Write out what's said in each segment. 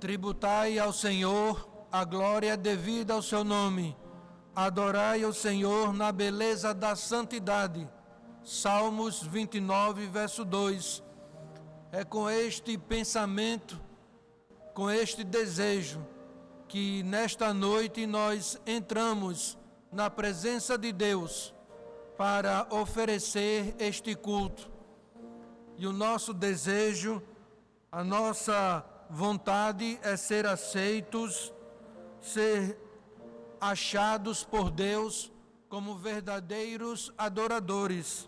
Tributai ao Senhor a glória devida ao seu nome. Adorai o Senhor na beleza da santidade. Salmos 29, verso 2. É com este pensamento, com este desejo, que nesta noite nós entramos na presença de Deus para oferecer este culto. E o nosso desejo, a nossa vontade é ser aceitos, ser achados por Deus como verdadeiros adoradores.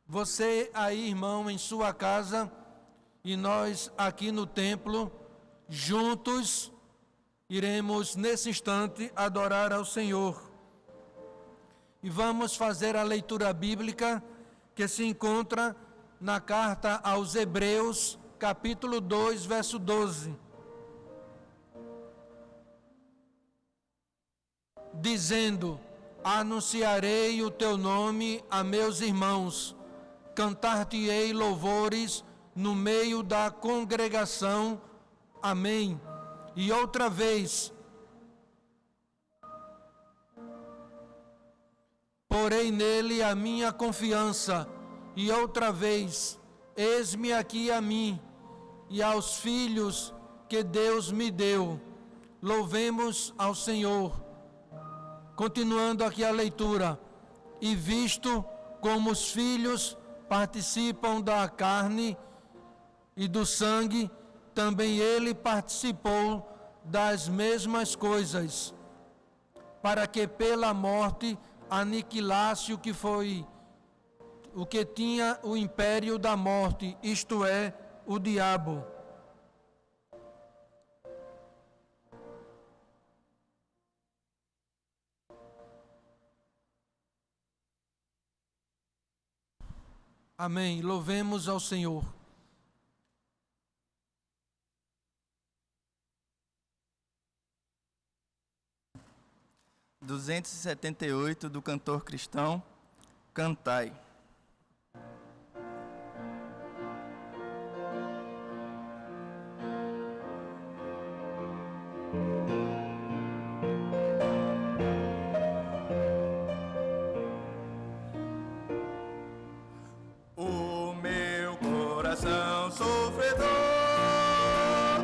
Você aí, irmão, em sua casa, e nós aqui no templo, juntos, iremos nesse instante adorar ao Senhor. E vamos fazer a leitura bíblica que se encontra na carta aos Hebreus, capítulo 2, verso 12. Dizendo: anunciarei o teu nome a meus irmãos, cantar-te-ei louvores no meio da congregação. Amém. E outra vez: porei nele a minha confiança. E outra vez: eis-me aqui a mim e aos filhos que Deus me deu. Louvemos ao Senhor. Continuando aqui a leitura. E visto como os filhos participam da carne e do sangue, também ele participou das mesmas coisas, para que pela morte aniquilasse o que tinha o império da morte, isto é, o diabo. Amém. Louvemos ao Senhor. (278) do cantor cristão, Cantai. O meu coração sofredor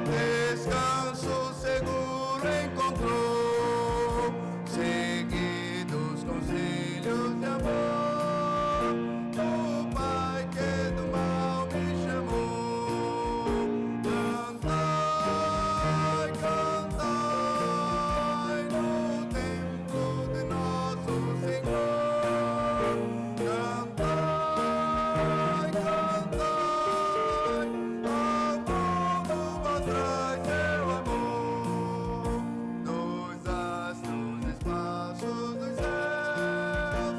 descanso seguro encontrou, seguidos conselhos de amor do Pai que do mal me chamou. Cantai, cantai no templo de nosso Senhor. Cantai, cantai, ao mundo mostrai seu amor. Dos astros, espaços dos céus,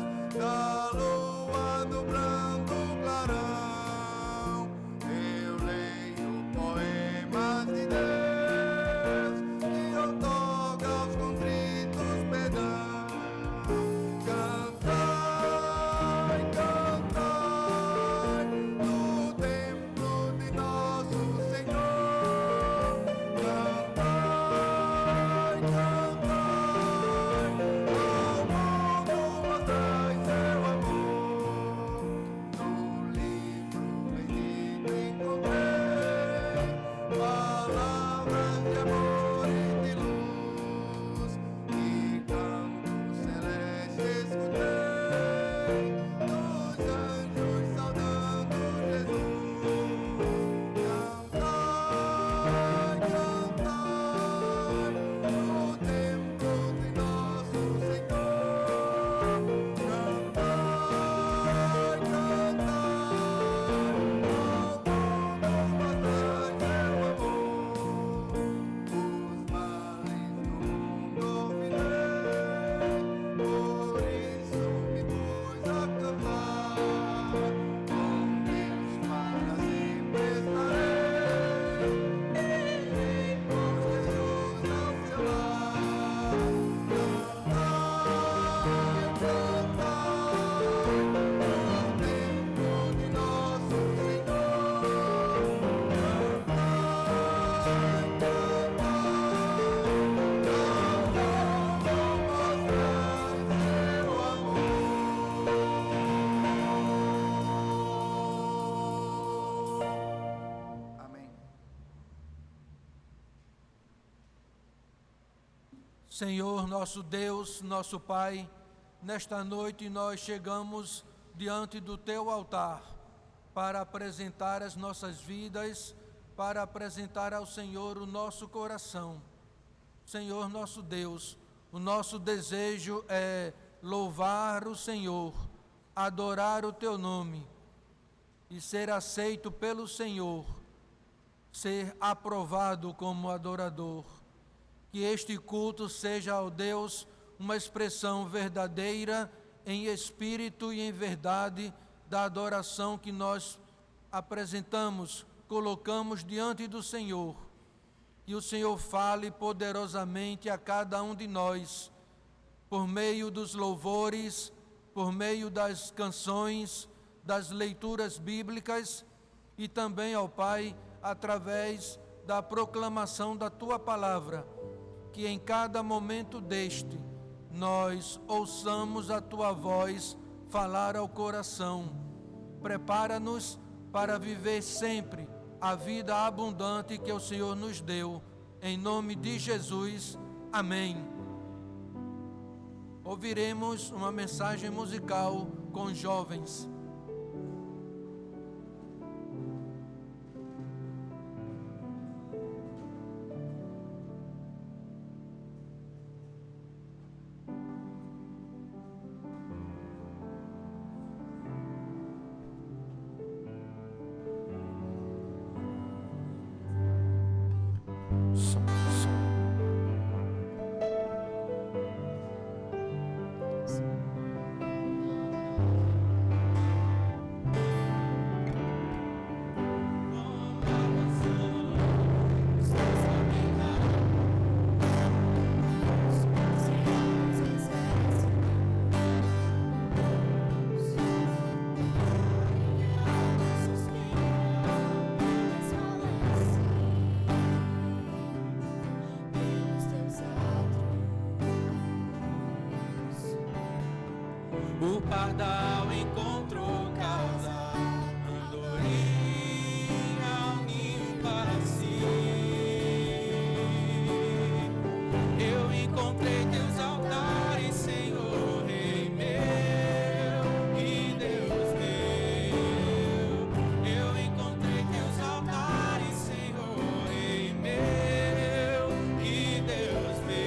Senhor, nosso Deus, nosso Pai, nesta noite nós chegamos diante do Teu altar para apresentar as nossas vidas, para apresentar ao Senhor o nosso coração. Senhor, nosso Deus, o nosso desejo é louvar o Senhor, adorar o Teu nome e ser aceito pelo Senhor, ser aprovado como adorador. Que este culto seja ao Deus uma expressão verdadeira em espírito e em verdade da adoração que nós apresentamos, colocamos diante do Senhor. Que o Senhor fale poderosamente a cada um de nós, por meio dos louvores, por meio das canções, das leituras bíblicas e também, ó Pai, através da proclamação da Tua palavra. Que em cada momento deste, nós ouçamos a Tua voz falar ao coração. Prepara-nos para viver sempre a vida abundante que o Senhor nos deu. Em nome de Jesus, amém. Ouviremos uma mensagem musical com jovens. O pardal encontrou casa, andorinha ao ninho para si. Eu encontrei teus altares, Senhor, Rei meu e Deus meu. Eu encontrei teus altares, Senhor, Rei meu e Deus meu.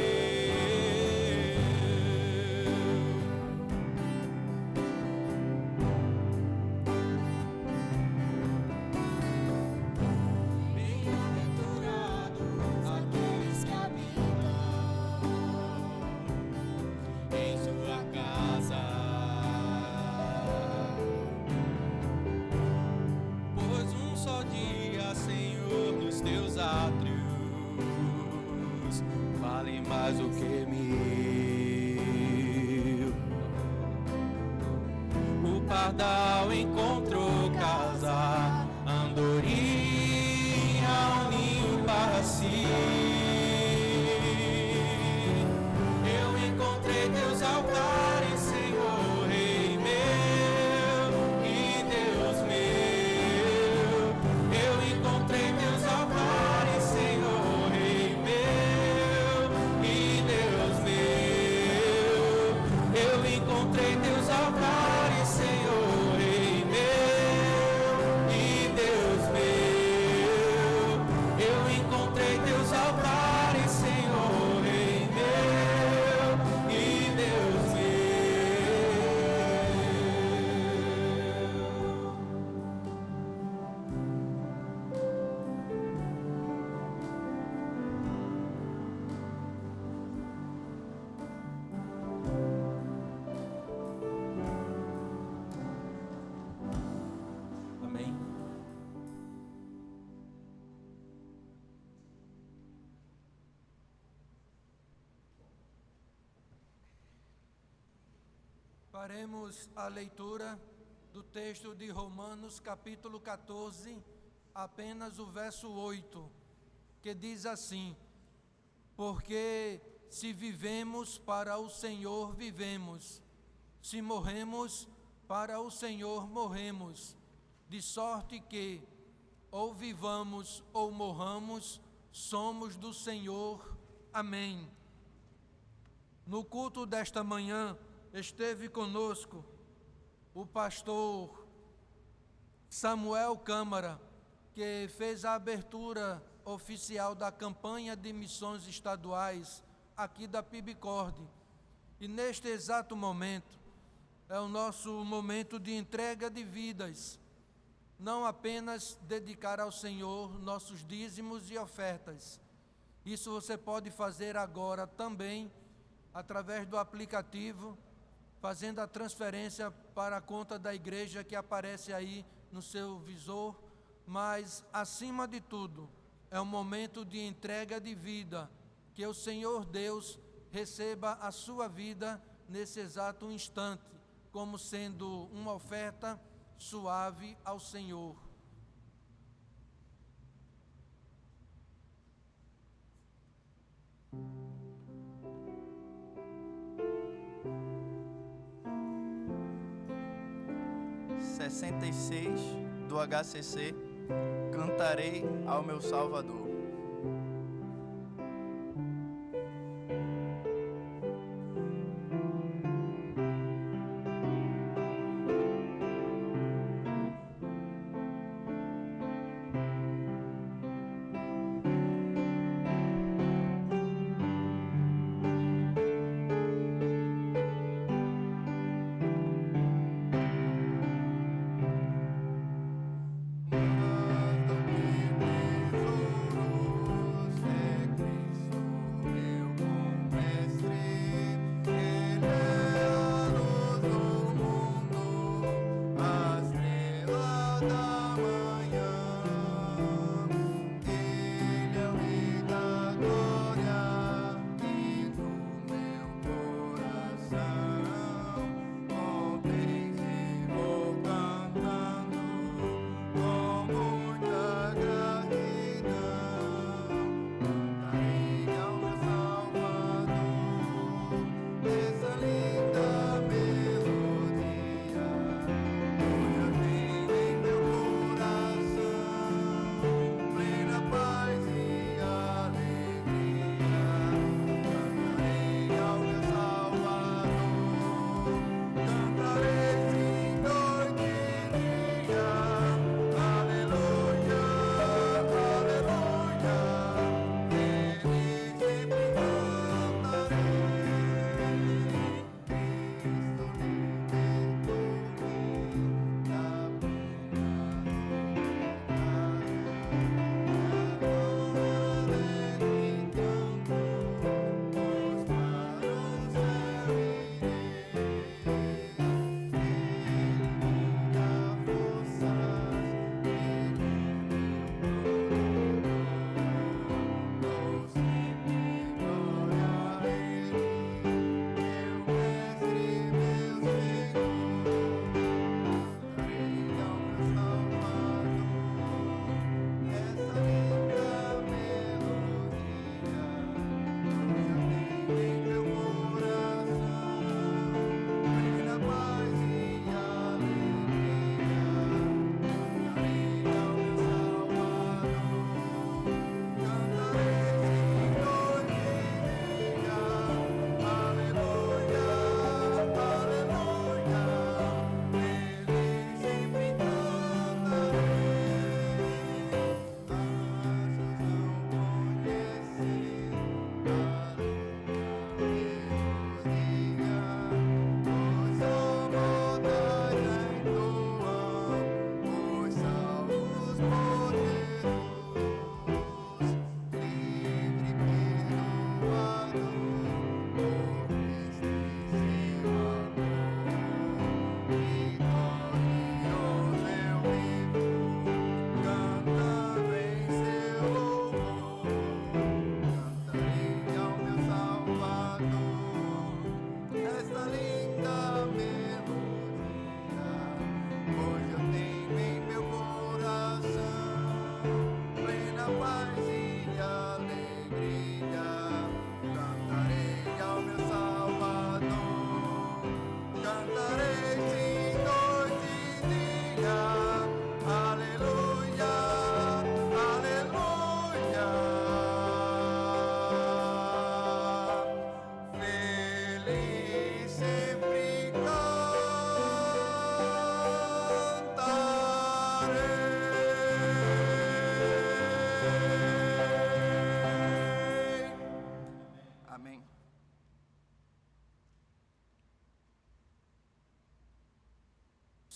Mais o que mil. O pardal encontrou casa, andorinha ao ninho para si. Eu encontrei teus altares, Senhor, Rei meu e Deus meu. Eu encontrei teus altares, Senhor, Rei meu e Deus meu. Eu encontrei teus altares, Senhor, Rei meu e Deus meu. Eu encontrei teus altares, Senhor, Rei meu e Deus meu. Amém. Faremos a leitura do texto de Romanos, capítulo 14, apenas o verso 8, que diz assim: porque se vivemos, para o Senhor vivemos, se morremos, para o Senhor morremos, de sorte que, ou vivamos ou morramos, somos do Senhor. Amém. No culto desta manhã esteve conosco o pastor Samuel Câmara, que fez a abertura oficial da campanha de missões estaduais aqui da PIBCORD. E neste exato momento, é o nosso momento de entrega de vidas, não apenas dedicar ao Senhor nossos dízimos e ofertas. Isso você pode fazer agora também, através do aplicativo, fazendo a transferência para a conta da igreja que aparece aí no seu visor, mas, acima de tudo, é um momento de entrega de vida, que o Senhor Deus receba a sua vida nesse exato instante, como sendo uma oferta suave ao Senhor. do HCC, cantarei ao meu Salvador. Essa linda melodia, olha bem em meu coração.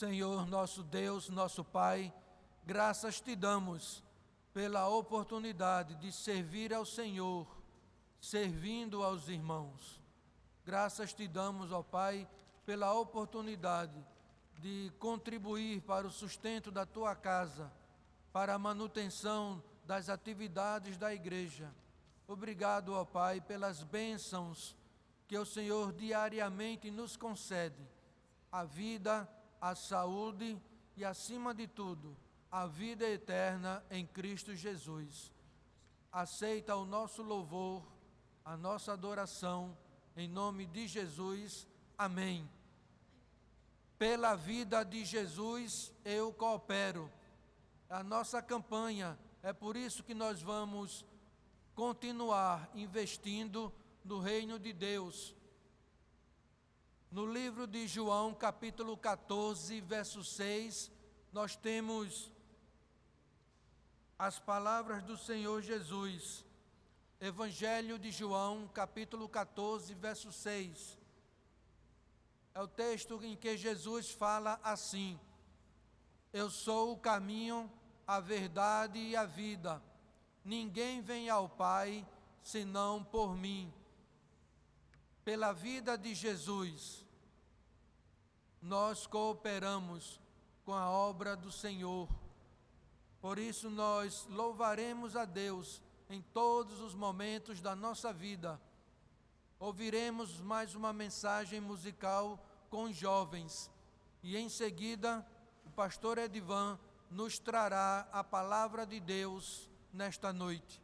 Senhor, nosso Deus, nosso Pai, graças te damos pela oportunidade de servir ao Senhor, servindo aos irmãos. Graças te damos, ó Pai, pela oportunidade de contribuir para o sustento da tua casa, para a manutenção das atividades da igreja. Obrigado, ó Pai, pelas bênçãos que o Senhor diariamente nos concede, a vida, a saúde e, acima de tudo, a vida eterna em Cristo Jesus. Aceita o nosso louvor, a nossa adoração, em nome de Jesus. Amém. Pela vida de Jesus eu coopero. A nossa campanha, é por isso que nós vamos continuar investindo no reino de Deus. No livro de João, capítulo 14, verso 6, nós temos as palavras do Senhor Jesus. Evangelho de João, capítulo 14, verso 6. É o texto em que Jesus fala assim: eu sou o caminho, a verdade e a vida. Ninguém vem ao Pai senão por mim. Pela vida de Jesus, nós cooperamos com a obra do Senhor. Por isso nós louvaremos a Deus em todos os momentos da nossa vida. Ouviremos mais uma mensagem musical com os jovens e em seguida o pastor Edivan nos trará a palavra de Deus nesta noite.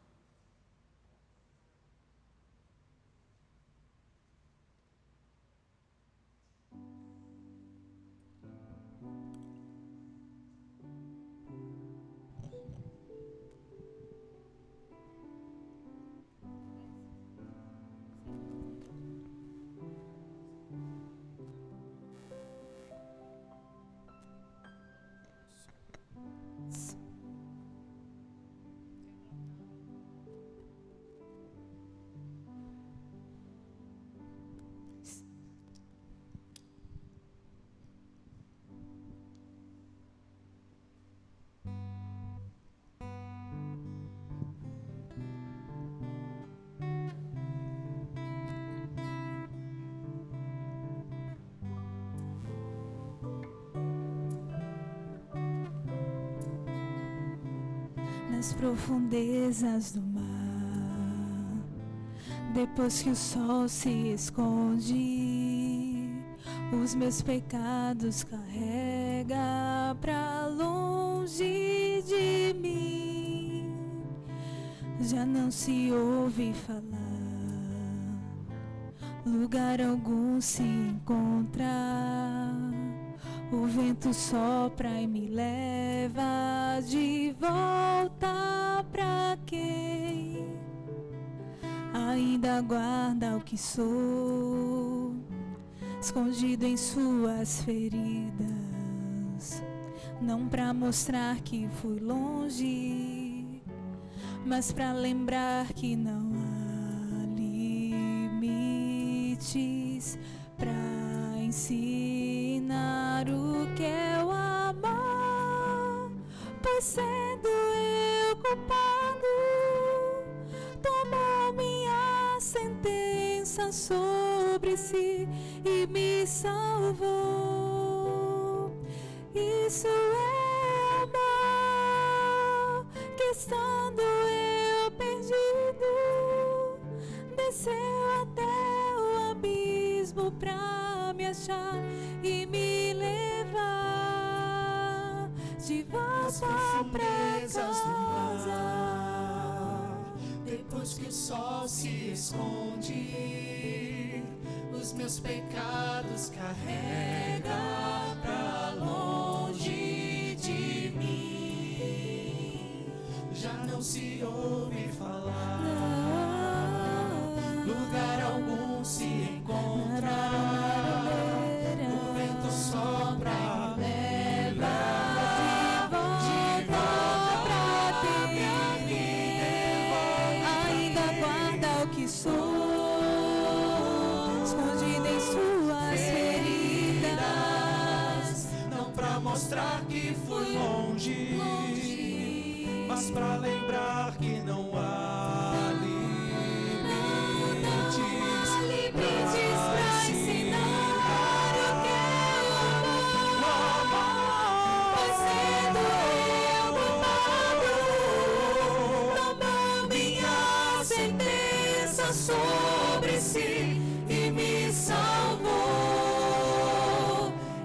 Nas profundezas do mar, depois que o sol se esconde, os meus pecados carrega pra longe de mim. Já não se ouve falar, lugar algum se encontra. O vento sopra e me leva de volta pra quem ainda guarda o que sou, escondido em suas feridas. Não pra mostrar que fui longe, mas pra lembrar que não há limites pra ensinar o que é o amor, pois sendo eu culpado, tomou minha sentença sobre si e me salvou. Isso é amor, que estando eu perdido, desceu até o abismo pra me achar e me levar de volta pra casa. Depois que o sol se esconde, os meus pecados carrega pra longe de mim. Já não se ouve falar, lugar algum se encontra. O vento sopra e leva de volta pra mim. Ainda guarda o que sou, escondido em suas feridas. que fui longe, mas pra lembrar que não há limites pra ensinar o que é o amor. Pois sendo eu culpado, tomou minha sentença sobre si e me salvou.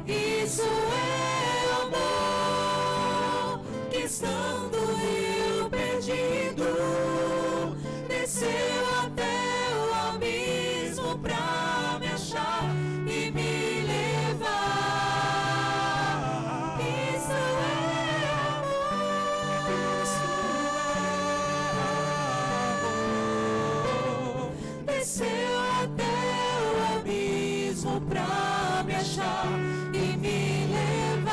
Isso é amor, que estando eu perdido, desceu até o abismo pra me achar e me levar. Isso é amor, desceu até o abismo pra me achar e me levar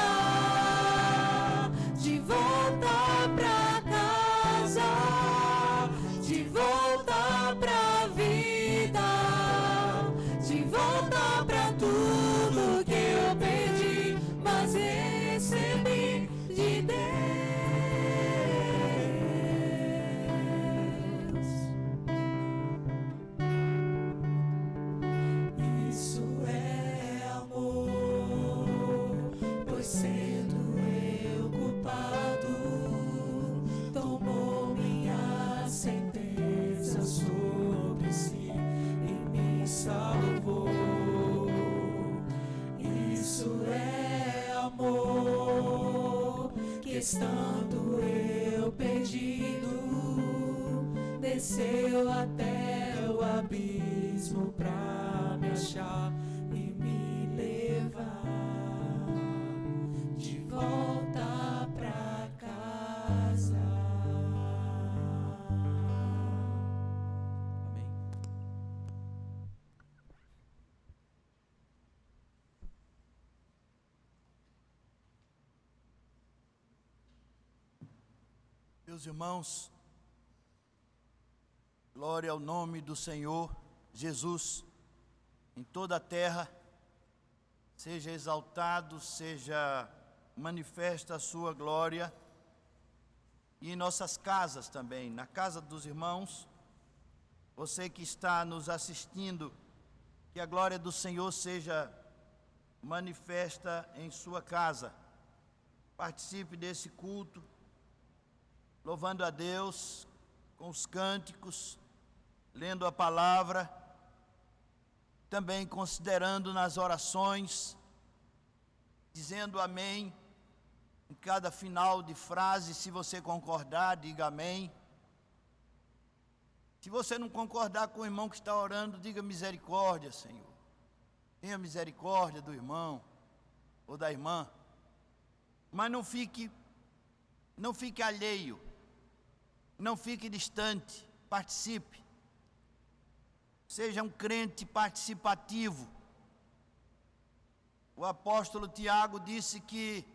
de volta pra casa, de volta pra vida, de volta pra tudo que eu perdi, mas recebi de Deus. Isso é amor, pois sendo eu culpado, tomou minha sentença sobre si e me salvou. Isso é amor, que estando eu perdido, desceu até o abismo pra me achar e me levar de volta pra casa. Amém. Meus irmãos, glória ao nome do Senhor Jesus em toda a terra. Seja exaltado, seja manifesta a sua glória, e em nossas casas também, na casa dos irmãos. Você que está nos assistindo, que a glória do Senhor seja manifesta em sua casa. Participe desse culto, louvando a Deus com os cânticos, lendo a palavra, também considerando nas orações, dizendo amém em cada final de frase. Se você concordar, diga amém. Se você não concordar com o irmão que está orando, diga misericórdia, Senhor. Tenha misericórdia do irmão ou da irmã. Mas não fique alheio, não fique distante, participe. Seja um crente participativo. O apóstolo Tiago disse que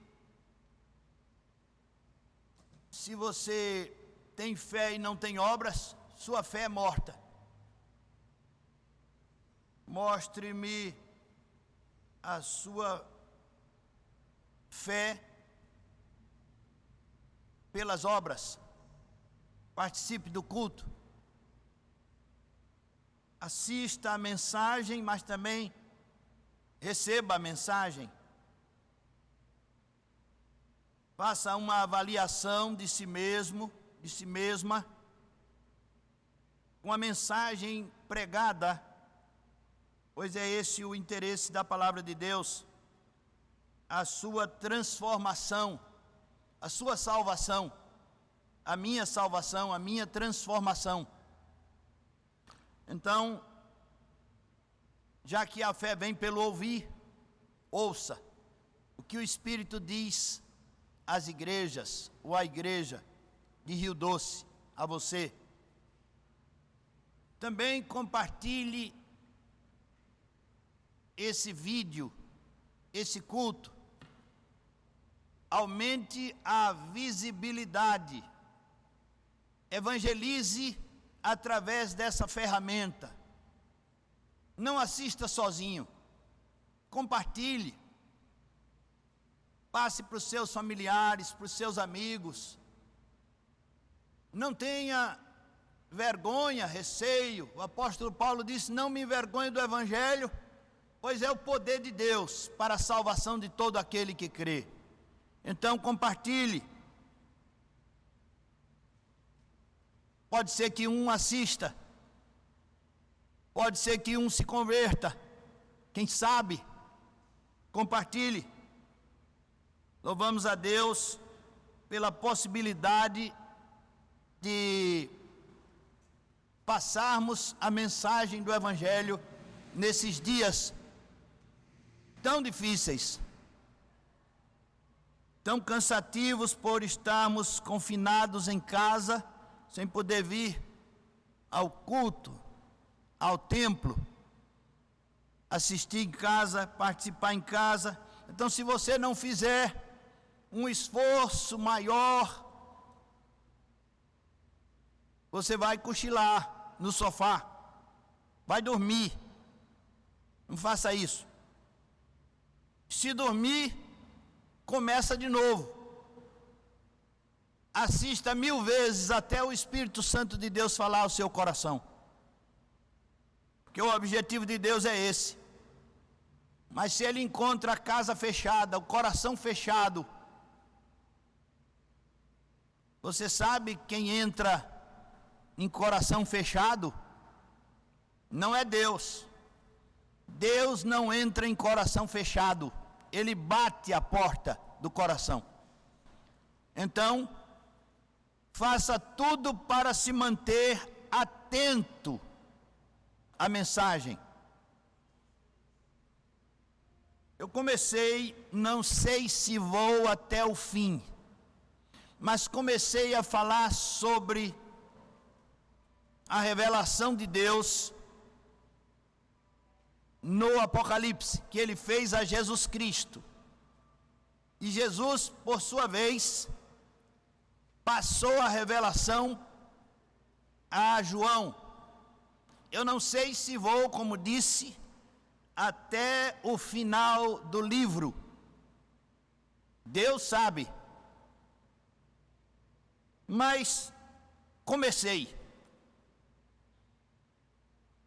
se você tem fé e não tem obras, sua fé é morta. Mostre-me a sua fé pelas obras. Participe do culto. Assista a mensagem, mas também receba a mensagem. Faça uma avaliação de si mesmo, de si mesma, com a mensagem pregada, pois é esse o interesse da palavra de Deus, a sua transformação, a sua salvação, a minha transformação. Então, já que a fé vem pelo ouvir, ouça o que o Espírito diz às igrejas, ou à igreja de Rio Doce, a você. Também compartilhe esse vídeo, esse culto. Aumente a visibilidade. Evangelize através dessa ferramenta. Não assista sozinho. Compartilhe. passe para os seus familiares, para os seus amigos. Não tenha vergonha, receio. O apóstolo Paulo disse: não me envergonhe do Evangelho, pois é o poder de Deus para a salvação de todo aquele que crê. Então compartilhe. Pode ser que um assista, pode ser que um se converta, quem sabe. Compartilhe. Louvamos a Deus pela possibilidade de passarmos a mensagem do Evangelho nesses dias tão difíceis, tão cansativos por estarmos confinados em casa, sem poder vir ao culto, ao templo, assistir em casa, participar em casa. Então, se você não fizer um esforço maior, você vai cochilar no sofá, vai dormir. Não faça isso. Se dormir, começa de novo. Assista 1000 vezes até o Espírito Santo de Deus falar ao seu coração. Porque o objetivo de Deus é esse. Mas se ele encontra a casa fechada, o coração fechado, você sabe quem entra em coração fechado? Não é Deus. Deus não entra em coração fechado. Ele bate a porta do coração. Então, faça tudo para se manter atento à mensagem. Eu comecei, não sei se vou até o fim, mas comecei a falar sobre a revelação de Deus no Apocalipse, que ele fez a Jesus Cristo. E Jesus, por sua vez, passou a revelação a João. Eu não sei se vou, como disse, até o final do livro. Deus sabe. Mas comecei.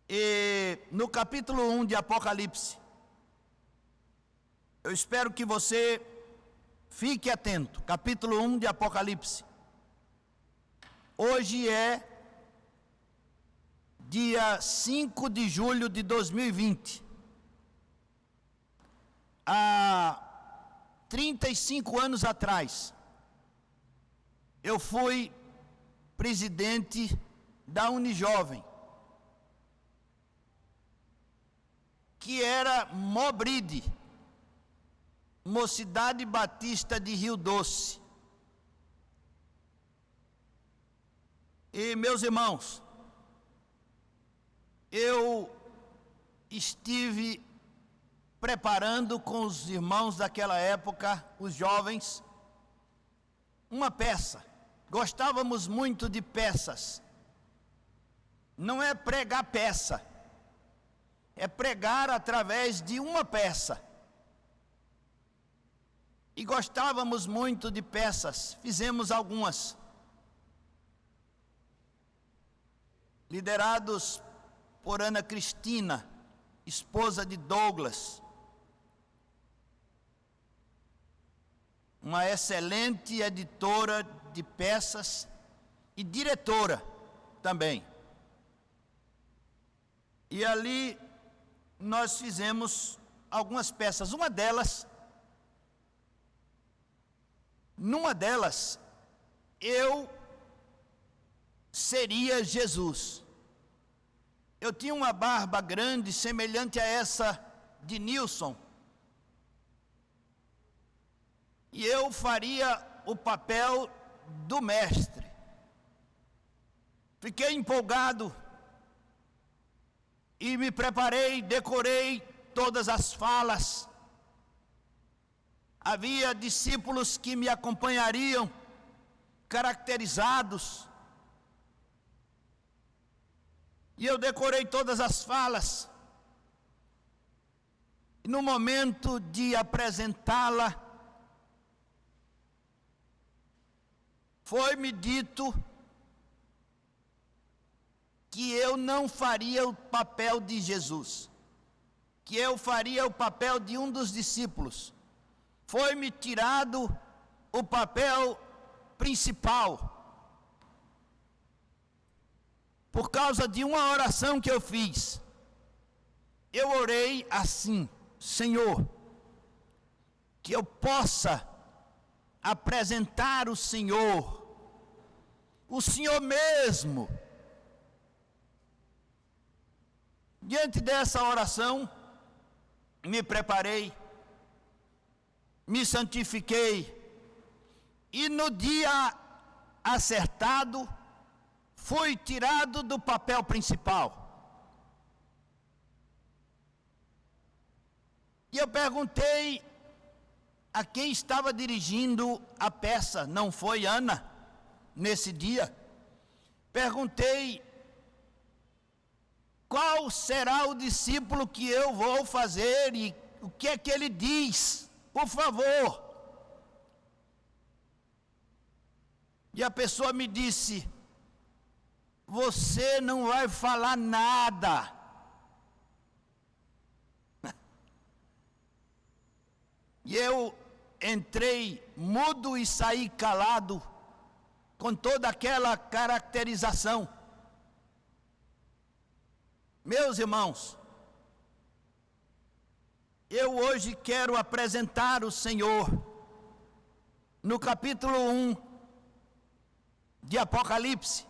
E no capítulo 1 de Apocalipse, eu espero que você fique atento. Capítulo 1 de Apocalipse. Hoje é dia 5 de julho de 2020. Há 35 anos atrás, eu fui presidente da Unijovem, que era Mobride, Mocidade Batista de Rio Doce. E, meus irmãos, eu estive preparando com os irmãos daquela época, os jovens, uma peça. Gostávamos muito de peças. Não é pregar peça, é pregar através de uma peça. E gostávamos muito de peças, fizemos algumas. Liderados por Ana Cristina, esposa de Douglas, uma excelente editora de peças e diretora também. E ali nós fizemos algumas peças. Numa delas, eu seria Jesus. Eu tinha uma barba grande, semelhante a essa de Nilson. E eu faria o papel do mestre. Fiquei empolgado e me preparei, decorei todas as falas. Havia discípulos que me acompanhariam, caracterizados. E eu decorei todas as falas. E no momento de apresentá-la, foi-me dito que eu não faria o papel de Jesus, que eu faria o papel de um dos discípulos. Foi-me tirado o papel principal, por causa de uma oração que eu fiz. Eu orei assim: Senhor, que eu possa apresentar o Senhor mesmo. Diante dessa oração, me preparei, me santifiquei, e no dia acertado, fui tirado do papel principal. E eu perguntei a quem estava dirigindo a peça, não foi Ana, nesse dia. Perguntei: qual será o discípulo que eu vou fazer e o que é que ele diz? Por favor. E a pessoa me disse: você não vai falar nada. E eu entrei mudo e saí calado, com toda aquela caracterização. Meus irmãos, eu hoje quero apresentar o Senhor no capítulo 1 de Apocalipse.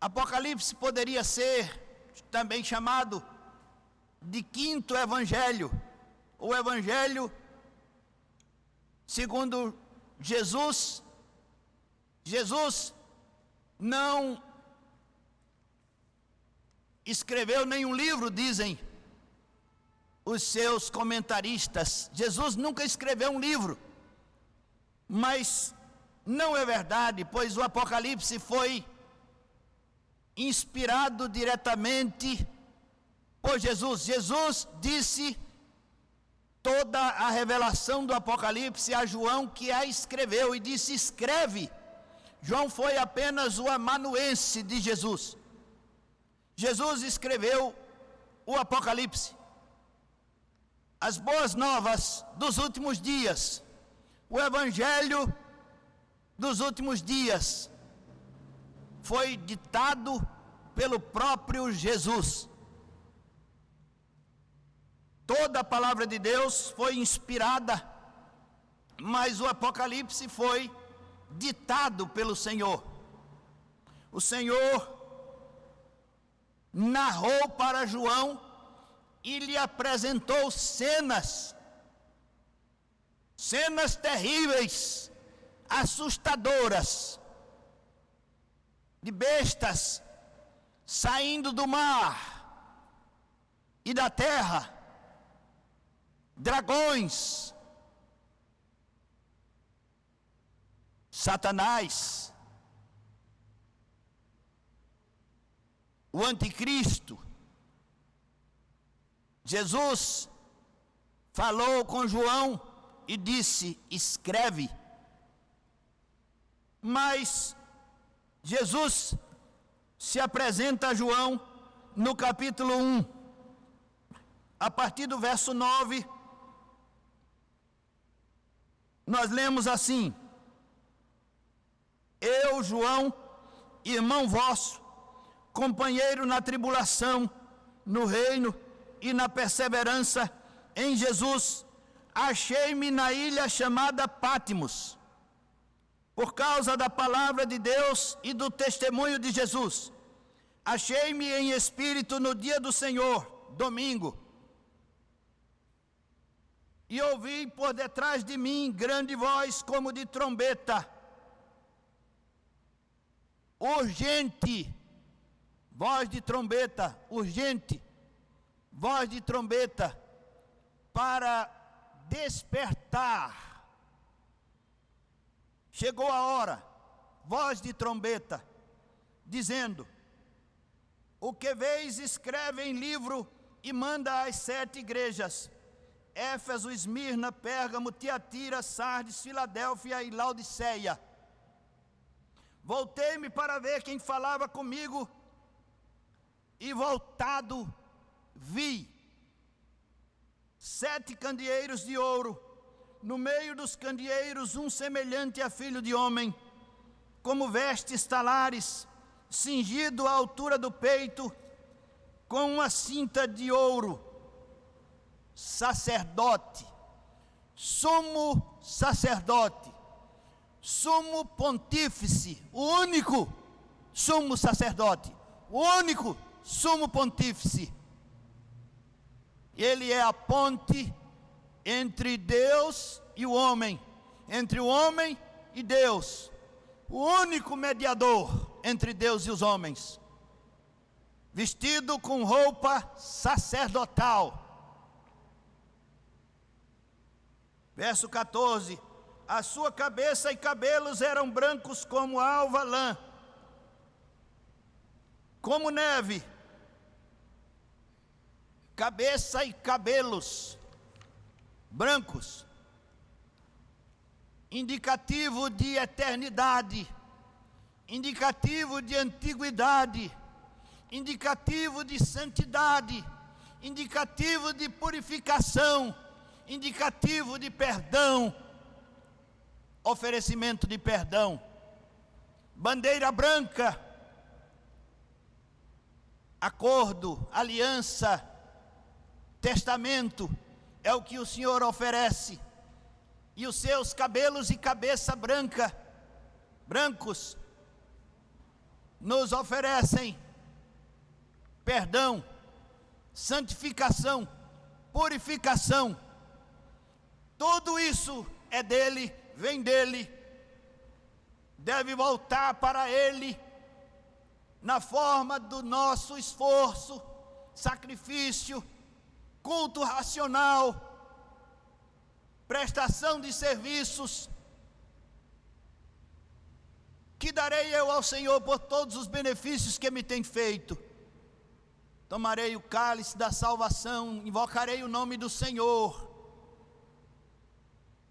Apocalipse poderia ser também chamado de quinto evangelho, o evangelho segundo Jesus. Jesus não escreveu nenhum livro, dizem os seus comentaristas. Jesus nunca escreveu um livro, mas não é verdade, pois o Apocalipse foi inspirado diretamente por Jesus. Jesus disse toda a revelação do Apocalipse a João, que a escreveu, e disse: escreve. João foi apenas o amanuense de Jesus. Jesus escreveu o Apocalipse, as boas novas dos últimos dias, o evangelho dos últimos dias, foi ditado pelo próprio Jesus. Toda a palavra de Deus foi inspirada, mas o Apocalipse foi ditado pelo Senhor. O Senhor narrou para João e lhe apresentou cenas terríveis, assustadoras, de bestas saindo do mar e da terra, dragões, Satanás, o anticristo. Jesus falou com João e disse: escreve. Mas Jesus se apresenta a João no capítulo 1, a partir do verso 9, nós lemos assim: eu, João, irmão vosso, companheiro na tribulação, no reino e na perseverança em Jesus, achei-me na ilha chamada Pátimos, por causa da palavra de Deus e do testemunho de Jesus. Achei-me em espírito no dia do Senhor, domingo, e ouvi por detrás de mim grande voz como de trombeta, urgente, voz de trombeta, urgente, voz de trombeta, para despertar. Chegou a hora, voz de trombeta, dizendo: o que vês escreve em livro e manda às 7 igrejas: Éfeso, Esmirna, Pérgamo, Tiatira, Sardes, Filadélfia e Laodiceia. Voltei-me para ver quem falava comigo, e voltado vi 7 candeeiros de ouro, no meio dos candeeiros um semelhante a filho de homem, como vestes talares, cingido à altura do peito, com uma cinta de ouro. Sacerdote, sumo sacerdote, sumo pontífice, o único sumo sacerdote, o único sumo pontífice. Ele é a ponte entre Deus e o homem, entre o homem e Deus, o único mediador entre Deus e os homens, vestido com roupa sacerdotal. Verso 14: a sua cabeça e cabelos eram brancos como alva lã, como neve. Cabeça e cabelos brancos, indicativo de eternidade, indicativo de antiguidade, indicativo de santidade, indicativo de purificação, indicativo de perdão, oferecimento de perdão. Bandeira branca, acordo, aliança, testamento, é o que o Senhor oferece. E os seus cabelos e cabeça brancos, nos oferecem perdão, santificação, purificação. Tudo isso é dele, vem dele, deve voltar para ele, na forma do nosso esforço, sacrifício, culto racional, prestação de serviços. Que darei eu ao Senhor por todos os benefícios que me tem feito? Tomarei o cálice da salvação, invocarei o nome do Senhor,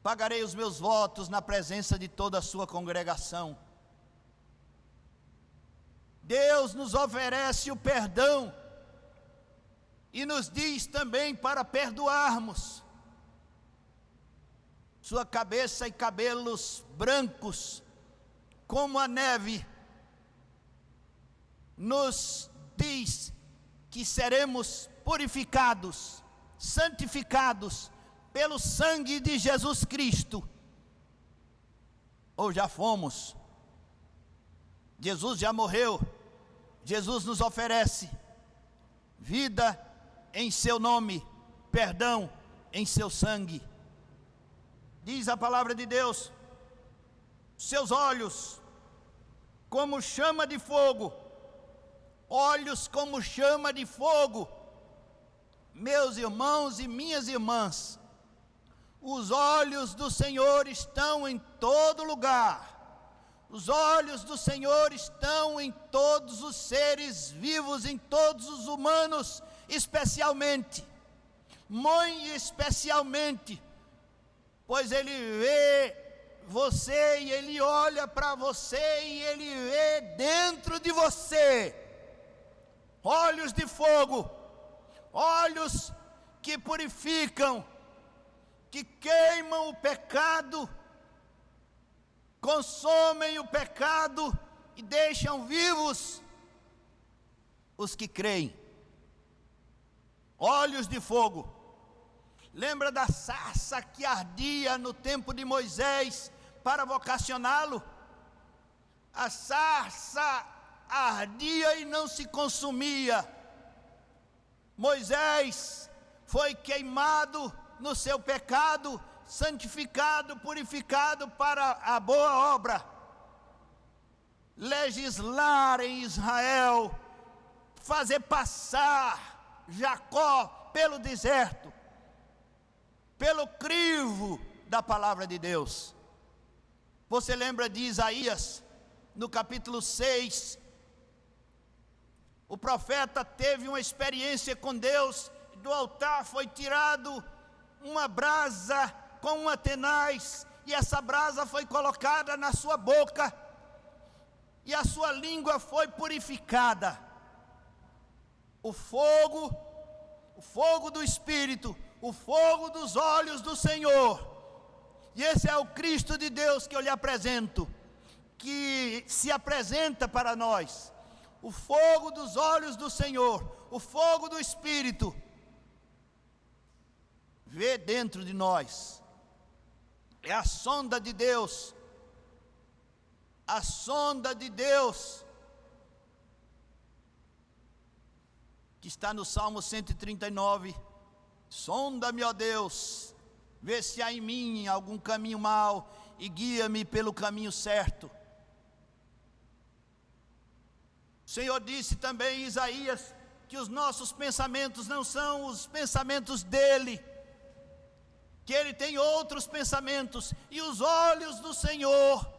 pagarei os meus votos na presença de toda a sua congregação. Deus nos oferece o perdão e nos diz também para perdoarmos. Sua cabeça e cabelos brancos como a neve, nos diz que seremos purificados, santificados pelo sangue de Jesus Cristo, ou já fomos. Jesus já morreu, Jesus nos oferece vida em seu nome, perdão em seu sangue. Diz a palavra de Deus: seus olhos como chama de fogo, olhos como chama de fogo. Meus irmãos e minhas irmãs, os olhos do Senhor estão em todo lugar. Os olhos do Senhor estão em todos os seres vivos, em todos os humanos, especialmente, muito especialmente, pois Ele vê você e Ele olha para você e Ele vê dentro de você. Olhos de fogo, olhos que purificam, que queimam o pecado, consomem o pecado e deixam vivos os que creem. Olhos de fogo. Lembra da sarça que ardia no tempo de Moisés para vocacioná-lo? A sarça ardia e não se consumia. Moisés foi queimado no seu pecado, santificado, purificado para a boa obra. Legislar em Israel, fazer passar Jacó pelo deserto, pelo crivo da palavra de Deus. Você lembra de Isaías, no capítulo 6, o profeta teve uma experiência com Deus, do altar foi tirado uma brasa com uma tenaz, e essa brasa foi colocada na sua boca, e a sua língua foi purificada. O fogo do Espírito, o fogo dos olhos do Senhor. E esse é o Cristo de Deus que eu lhe apresento, que se apresenta para nós. O fogo dos olhos do Senhor, o fogo do Espírito, vê dentro de nós. É a sonda de Deus, a sonda de Deus, que está no Salmo 139, sonda-me, ó Deus, vê se há em mim algum caminho mau, e guia-me pelo caminho certo. O Senhor disse também em Isaías, que os nossos pensamentos não são os pensamentos dEle, que Ele tem outros pensamentos, e os olhos do Senhor,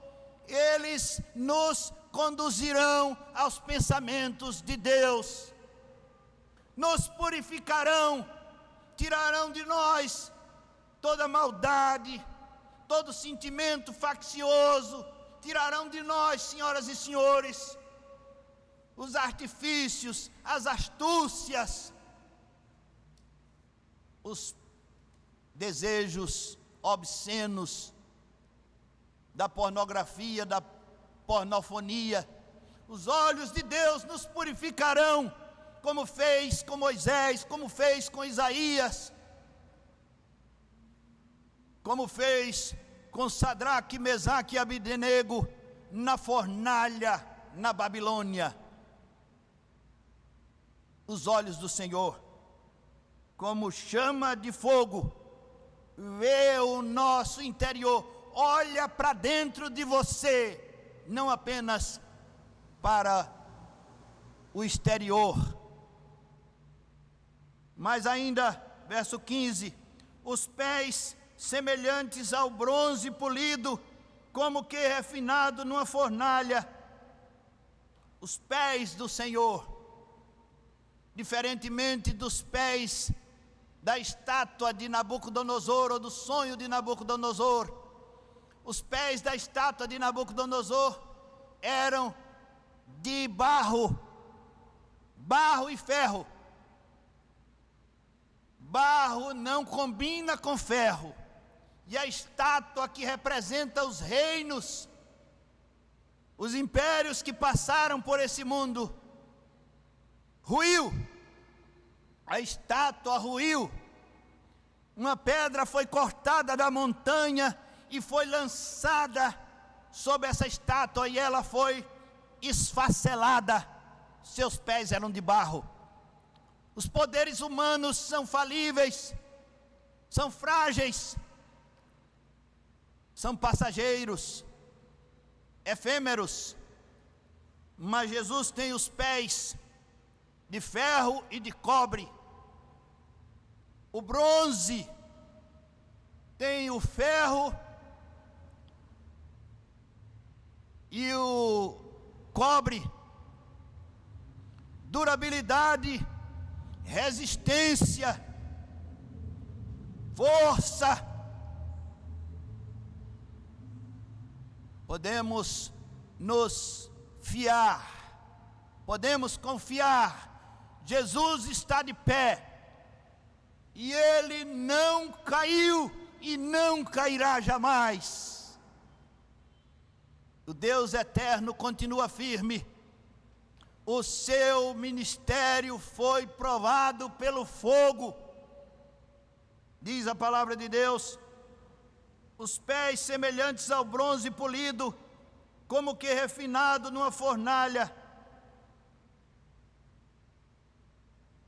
eles nos conduzirão aos pensamentos de Deus, nos purificarão, tirarão de nós toda maldade, todo sentimento faccioso, tirarão de nós, senhoras e senhores, os artifícios, as astúcias, os desejos obscenos da pornografia, da pornofonia. Os olhos de Deus nos purificarão, como fez com Moisés, como fez com Isaías, como fez com Sadraque, Mesaque e Abdenego na fornalha na Babilônia. Os olhos do Senhor, como chama de fogo, vê o nosso interior, olha para dentro de você, não apenas para o exterior. Mas ainda, verso 15, os pés semelhantes ao bronze polido, como que refinado numa fornalha. Os pés do Senhor, diferentemente dos pés da estátua de Nabucodonosor, ou do sonho de Nabucodonosor, os pés da estátua de Nabucodonosor eram de barro e ferro. Barro não combina com ferro, e a estátua que representa os reinos, os impérios que passaram por esse mundo, ruiu. A estátua ruiu. Uma pedra foi cortada da montanha e foi lançada sobre essa estátua, e ela foi esfacelada. Seus pés eram de barro. Os poderes humanos são falíveis, são frágeis, são passageiros, efêmeros, mas Jesus tem os pés de ferro e de cobre. O bronze tem o ferro e o cobre, durabilidade, resistência, força. Podemos nos fiar, podemos confiar. Jesus está de pé, e Ele não caiu e não cairá jamais. O Deus eterno continua firme. O seu ministério foi provado pelo fogo. Diz a palavra de Deus: os pés semelhantes ao bronze polido, como que refinado numa fornalha.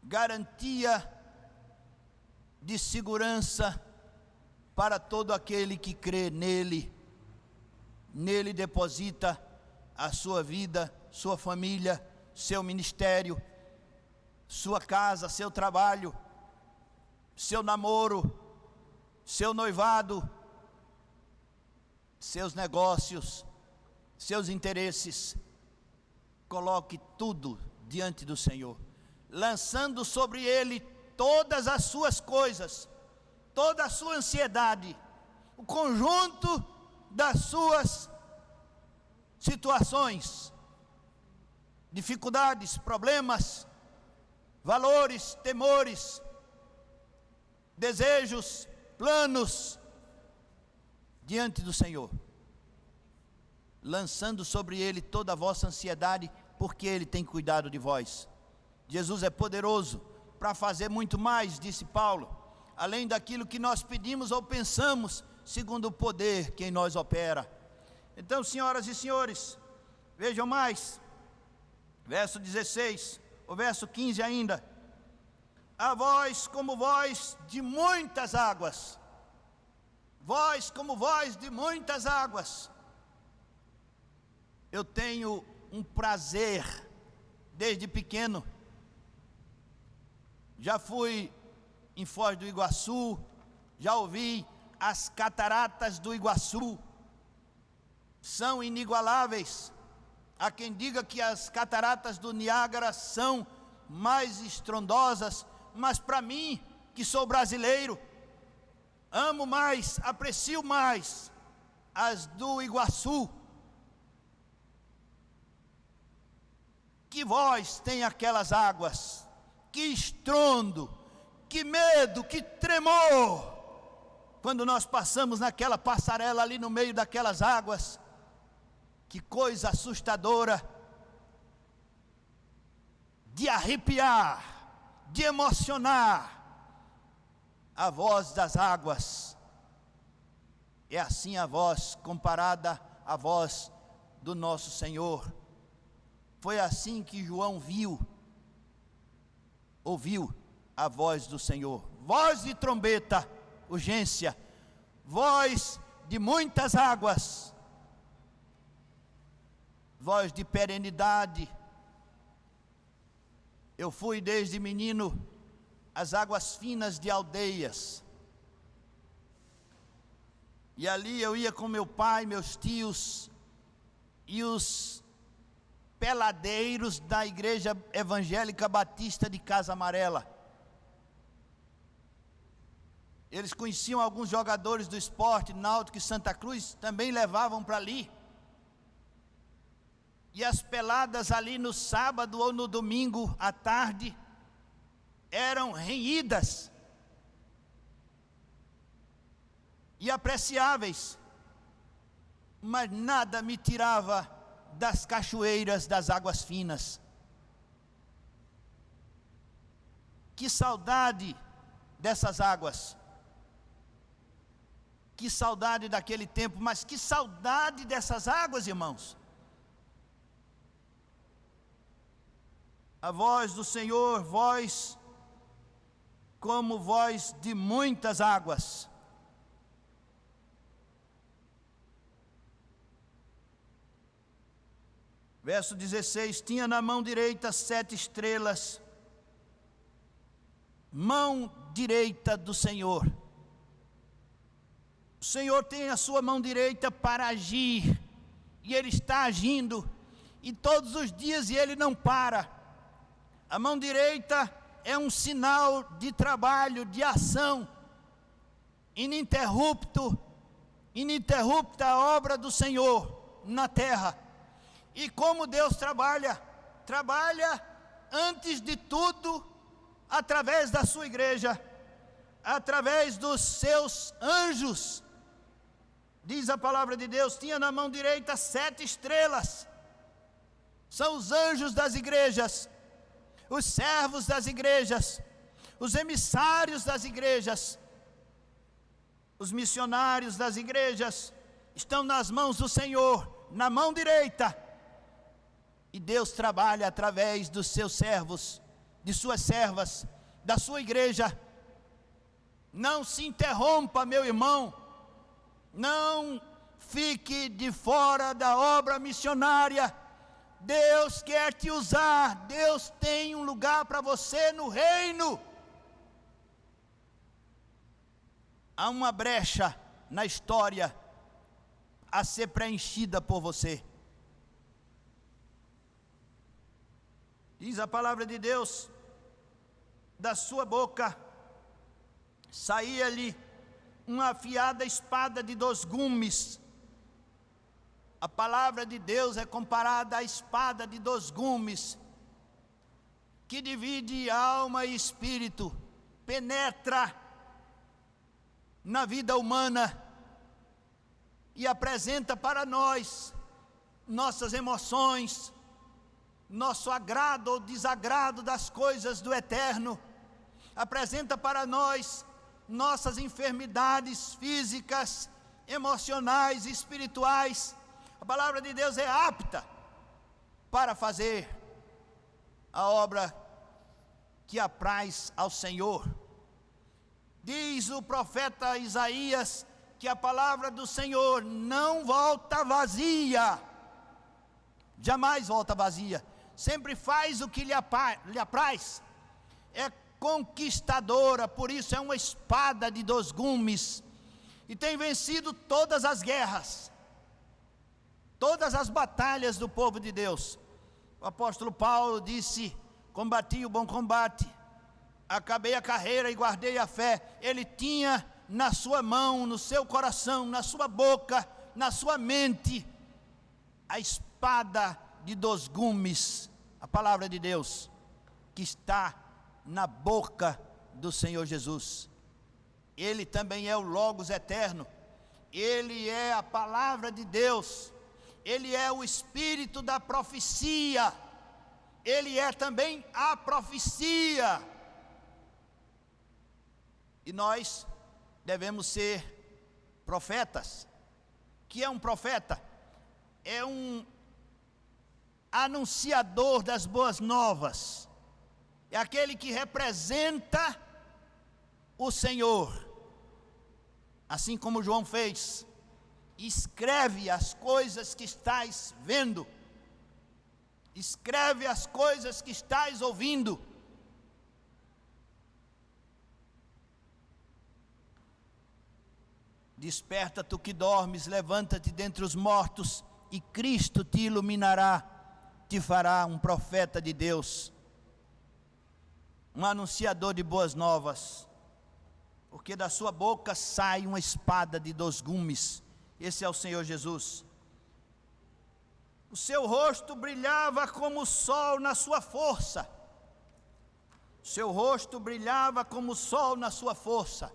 Garantia de segurança para todo aquele que crê nele. Nele deposita a sua vida, sua família, seu ministério, sua casa, seu trabalho, seu namoro, seu noivado, seus negócios, seus interesses. Coloque tudo diante do Senhor, lançando sobre Ele todas as suas coisas, toda a sua ansiedade, o conjunto das suas situações, dificuldades, problemas, valores, temores, desejos, planos, diante do Senhor, lançando sobre Ele toda a vossa ansiedade, porque Ele tem cuidado de vós. Jesus é poderoso para fazer muito mais, disse Paulo, além daquilo que nós pedimos ou pensamos, segundo o poder que em nós opera. Então, senhoras e senhores, vejam mais, verso 16, o verso 15 ainda. A vós como voz de muitas águas, vós como voz de muitas águas. Eu tenho um prazer, desde pequeno, já fui em Foz do Iguaçu, já ouvi as cataratas do Iguaçu, são inigualáveis. Há quem diga que as cataratas do Niágara são mais estrondosas, mas para mim, que sou brasileiro, amo mais, aprecio mais as do Iguaçu. Que voz tem aquelas águas, que estrondo, que medo, que tremor, quando nós passamos naquela passarela ali no meio daquelas águas. Que coisa assustadora, de arrepiar, de emocionar, a voz das águas. É assim a voz comparada à voz do nosso Senhor. Foi assim que João ouviu a voz do Senhor. Voz de trombeta, urgência, voz de muitas águas, voz de perenidade. Eu fui desde menino às águas finas de Aldeias, e ali eu ia com meu pai, meus tios e os peladeiros da Igreja Evangélica Batista de Casa Amarela. Eles conheciam alguns jogadores do esporte, Náutico e Santa Cruz, também levavam para ali. E as peladas ali no sábado ou no domingo à tarde eram renhidas e apreciáveis, mas nada me tirava das cachoeiras das águas finas. Que saudade dessas águas, que saudade daquele tempo, mas que saudade dessas águas, irmãos. A voz do Senhor, voz como voz de muitas águas. Verso 16, tinha na mão direita 7 estrelas, mão direita do Senhor. O Senhor tem a sua mão direita para agir, e Ele está agindo, e todos os dias, e Ele não para. A mão direita é um sinal de trabalho, de ação, ininterrupta a obra do Senhor na terra. E como Deus trabalha antes de tudo, através da sua igreja, através dos seus anjos. Diz a palavra de Deus, tinha na mão direita 7 estrelas, são os anjos das igrejas, os servos das igrejas, os emissários das igrejas, os missionários das igrejas, estão nas mãos do Senhor, na mão direita. E Deus trabalha através dos seus servos, de suas servas, da sua igreja. Não se interrompa, meu irmão, não fique de fora da obra missionária. Deus quer te usar, Deus tem um lugar para você no reino. Há uma brecha na história a ser preenchida por você. Diz a palavra de Deus, da sua boca saía-lhe uma afiada espada de 2 gumes. A palavra de Deus é comparada à espada de 2 gumes, que divide alma e espírito, penetra na vida humana e apresenta para nós nossas emoções, nosso agrado ou desagrado das coisas do eterno, apresenta para nós nossas enfermidades físicas, emocionais e espirituais. A palavra de Deus é apta para fazer a obra que apraz ao Senhor. Diz o profeta Isaías que a palavra do Senhor não volta vazia, jamais volta vazia, sempre faz o que lhe apraz, é conquistadora, por isso é uma espada de 2 gumes, e tem vencido todas as guerras, todas as batalhas do povo de Deus. O apóstolo Paulo disse: combati o bom combate, acabei a carreira e guardei a fé. Ele tinha na sua mão, no seu coração, na sua boca, na sua mente, a espada de 2 gumes, a palavra de Deus, que está na boca do Senhor Jesus. Ele também é o Logos eterno, Ele é a palavra de Deus, Ele é o Espírito da profecia, Ele é também a profecia. E nós devemos ser profetas. O que é um profeta? É um anunciador das boas novas, é aquele que representa o Senhor, assim como João fez. Escreve as coisas que estás vendo, escreve as coisas que estás ouvindo. Desperta, tu que dormes, levanta-te dentre os mortos, e Cristo te iluminará, te fará um profeta de Deus, um anunciador de boas novas, porque da sua boca sai uma espada de 2 gumes. Esse é o Senhor Jesus. O seu rosto brilhava como o sol na sua força, o seu rosto brilhava como o sol na sua força.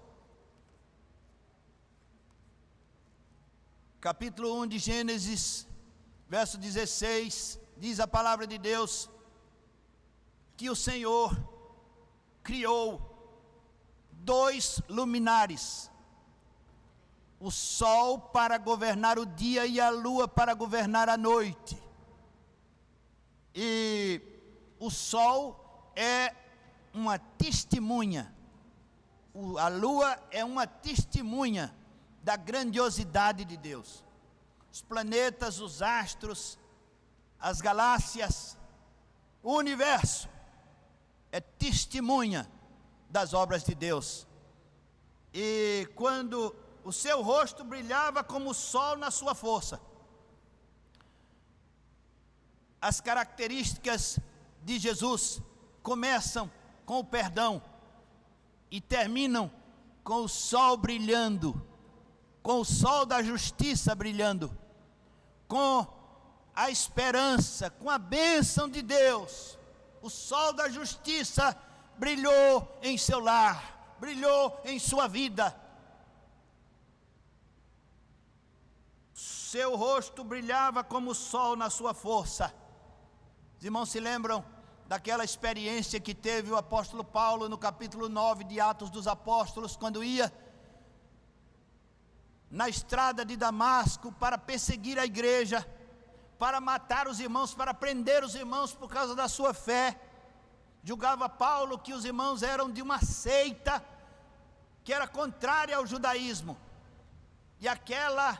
Capítulo 1 de Gênesis, verso 16, diz a palavra de Deus, que o Senhor criou 2 luminares, o sol para governar o dia e a lua para governar a noite. E o sol é uma testemunha, a lua é uma testemunha da grandiosidade de Deus. Os planetas, os astros, as galáxias, o universo é testemunha das obras de Deus. E quando o seu rosto brilhava como o sol na sua força, as características de Jesus começam com o perdão e terminam com o sol brilhando, com o sol da justiça brilhando, com a esperança, com a bênção de Deus. O sol da justiça brilhou em seu lar, brilhou em sua vida. Seu rosto brilhava como o sol na sua força. Os irmãos se lembram daquela experiência que teve o apóstolo Paulo no capítulo 9 de Atos dos Apóstolos, quando ia na estrada de Damasco para perseguir a igreja, para matar os irmãos, para prender os irmãos por causa da sua fé. Julgava Paulo que os irmãos eram de uma seita que era contrária ao judaísmo, e aquela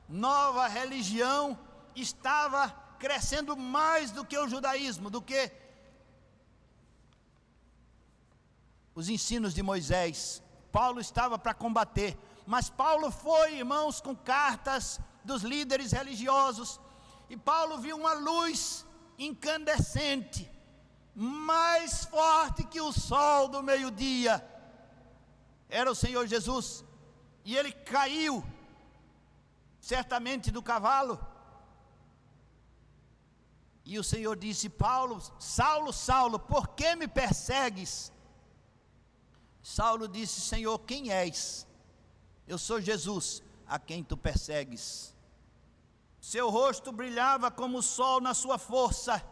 nova religião estava crescendo mais do que o judaísmo, do que os ensinos de Moisés. Paulo estava para combater, mas Paulo foi, irmãos, com cartas dos líderes religiosos, e Paulo viu uma luz incandescente, mais forte que o sol do meio-dia. Era o Senhor Jesus, e ele caiu, certamente do cavalo. E o Senhor disse: Paulo, Saulo, Saulo, por que me persegues? Saulo disse: Senhor, quem és? Eu sou Jesus, a quem tu persegues. Seu rosto brilhava como o sol na sua força.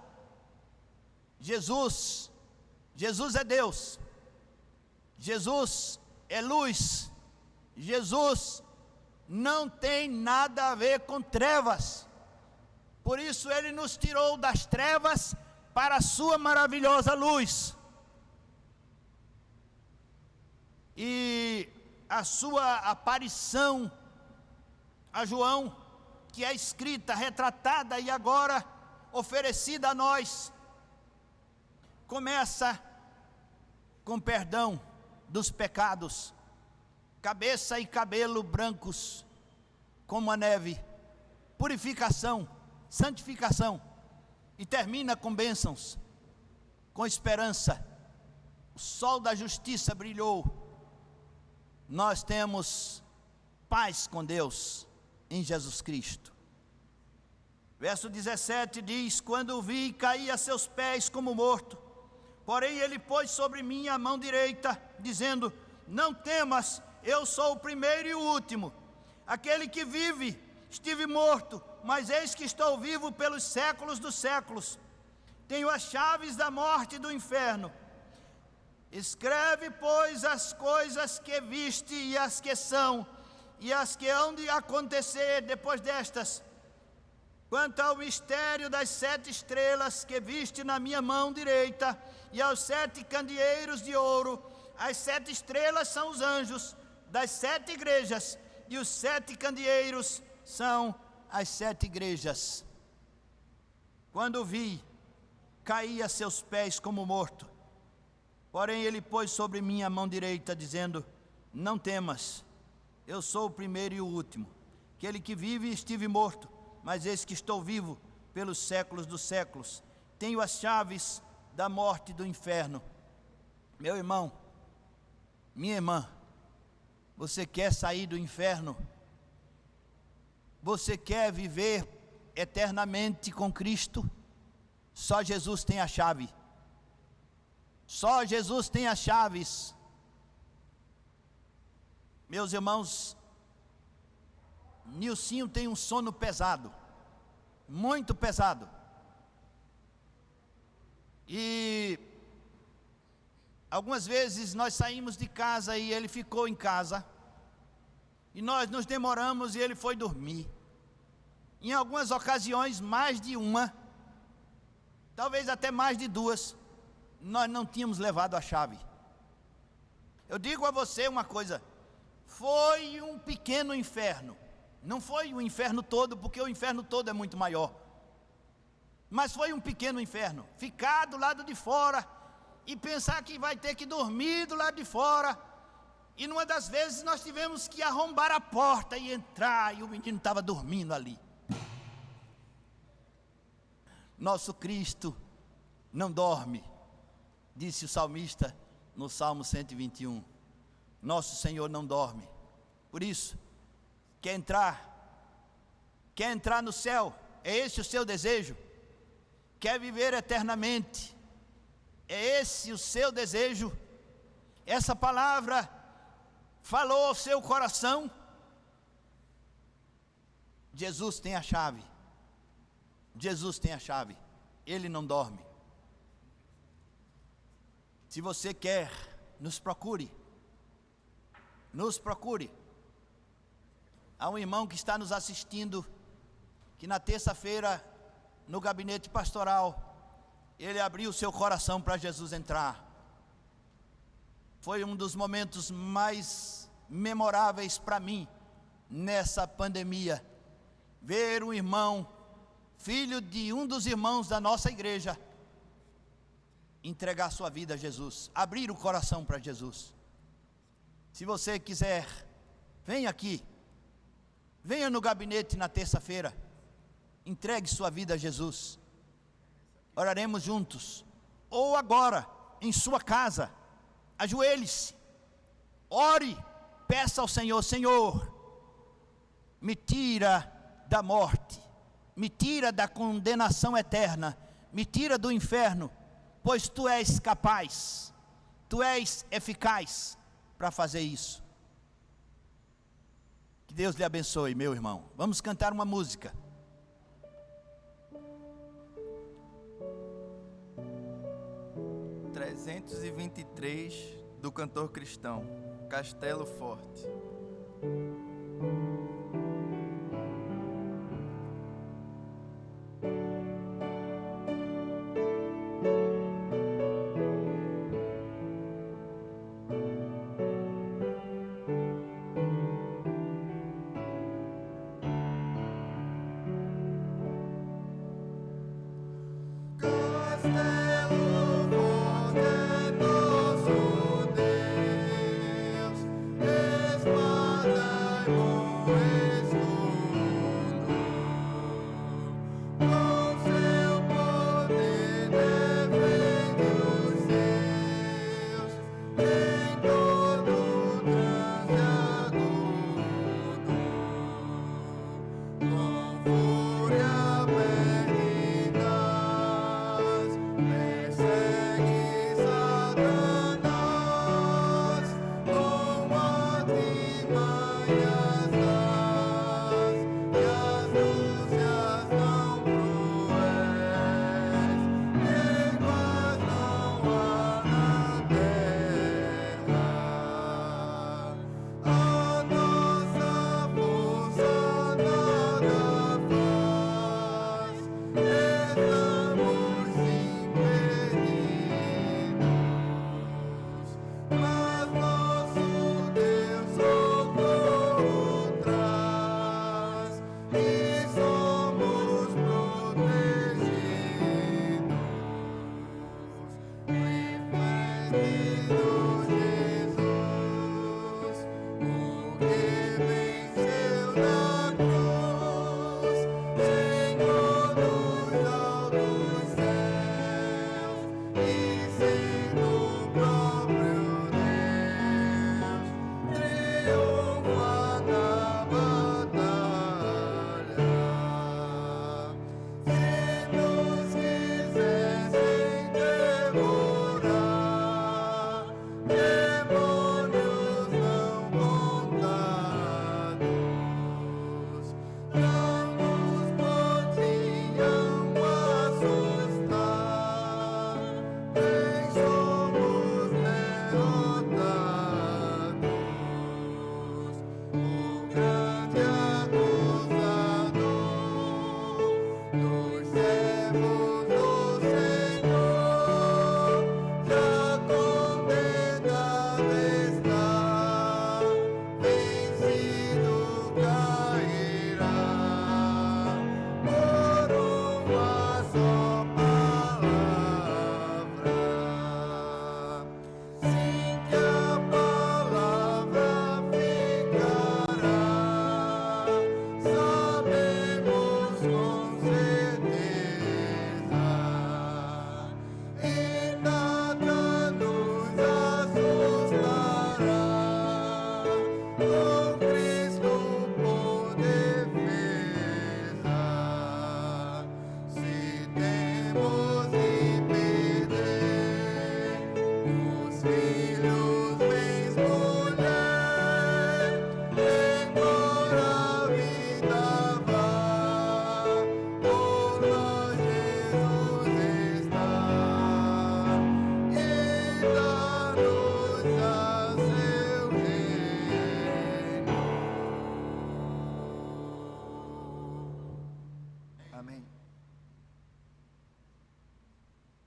Jesus é Deus. Jesus é luz. Jesus não tem nada a ver com trevas. Por isso ele nos tirou das trevas para a sua maravilhosa luz. E a sua aparição a João, que é escrita, retratada e agora oferecida a nós, começa com perdão dos pecados, cabeça e cabelo brancos como a neve, purificação, santificação, e termina com bênçãos, com esperança. O sol da justiça brilhou. Nós temos paz com Deus em Jesus Cristo. Verso 17 diz: quando o vi, caí a seus pés como morto. Porém ele pôs sobre mim a mão direita, dizendo: não temas, eu sou o primeiro e o último, aquele que vive. Estive morto, mas eis que estou vivo pelos séculos dos séculos. Tenho as chaves da morte e do inferno. Escreve, pois, as coisas que viste e as que são, e as que hão de acontecer depois destas. Quanto ao mistério das 7 estrelas que viste na minha mão direita, e aos 7 candeeiros de ouro, as 7 estrelas são os anjos das 7 igrejas, e os 7 candeeiros são as 7 igrejas. Quando vi, caí a seus pés como morto. Porém ele pôs sobre mim a mão direita, dizendo: não temas, eu sou o primeiro e o último, aquele que vive. Estive morto, mas eis que estou vivo pelos séculos dos séculos. Tenho as chaves da morte e do inferno. Meu irmão, minha irmã, você quer sair do inferno? Você quer viver eternamente com Cristo? Só Jesus tem a chave. Só Jesus tem as chaves. Meus irmãos, Nilcinho tem um sono pesado, muito pesado. E algumas vezes nós saímos de casa e ele ficou em casa, e nós nos demoramos e ele foi dormir. Em algumas ocasiões, mais de uma, talvez até mais de 2, nós não tínhamos levado a chave. Eu digo a você uma coisa: foi um pequeno inferno. Não foi o inferno todo, porque o inferno todo é muito maior. Mas foi um pequeno inferno. Ficar do lado de fora e pensar que vai ter que dormir do lado de fora. E numa das vezes nós tivemos que arrombar a porta e entrar, e o menino estava dormindo ali. Nosso Cristo não dorme, disse o salmista no Salmo 121. Nosso Senhor não dorme. Por isso, quer entrar no céu? É esse o seu desejo? Quer viver eternamente? É esse o seu desejo? Essa palavra falou ao seu coração? Jesus tem a chave. Jesus tem a chave. Ele não dorme. Se você quer, nos procure. Nos procure. Há um irmão que está nos assistindo, que na terça-feira, no gabinete pastoral, ele abriu seu coração para Jesus entrar. Foi um dos momentos mais memoráveis para mim, nessa pandemia. Ver um irmão, filho de um dos irmãos da nossa igreja, entregar sua vida a Jesus, abrir o coração para Jesus. Se você quiser, venha aqui. Venha no gabinete na terça-feira, entregue sua vida a Jesus, oraremos juntos, ou agora, em sua casa, ajoelhe-se, ore, peça ao Senhor: Senhor, me tira da morte, me tira da condenação eterna, me tira do inferno, pois Tu és capaz, Tu és eficaz para fazer isso. Que Deus lhe abençoe, meu irmão. Vamos cantar uma música. do cantor cristão, Castelo Forte.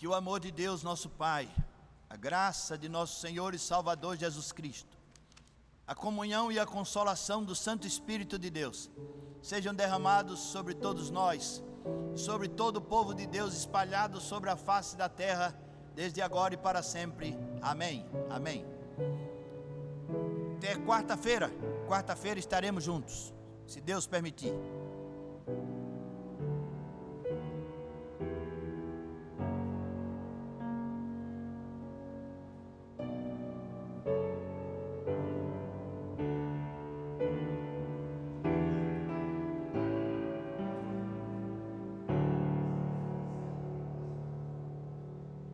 Que o amor de Deus, nosso Pai, a graça de nosso Senhor e Salvador Jesus Cristo, a comunhão e a consolação do Santo Espírito de Deus, sejam derramados sobre todos nós, sobre todo o povo de Deus espalhado sobre a face da terra, desde agora e para sempre. Amém. Amém. Até quarta-feira estaremos juntos, se Deus permitir.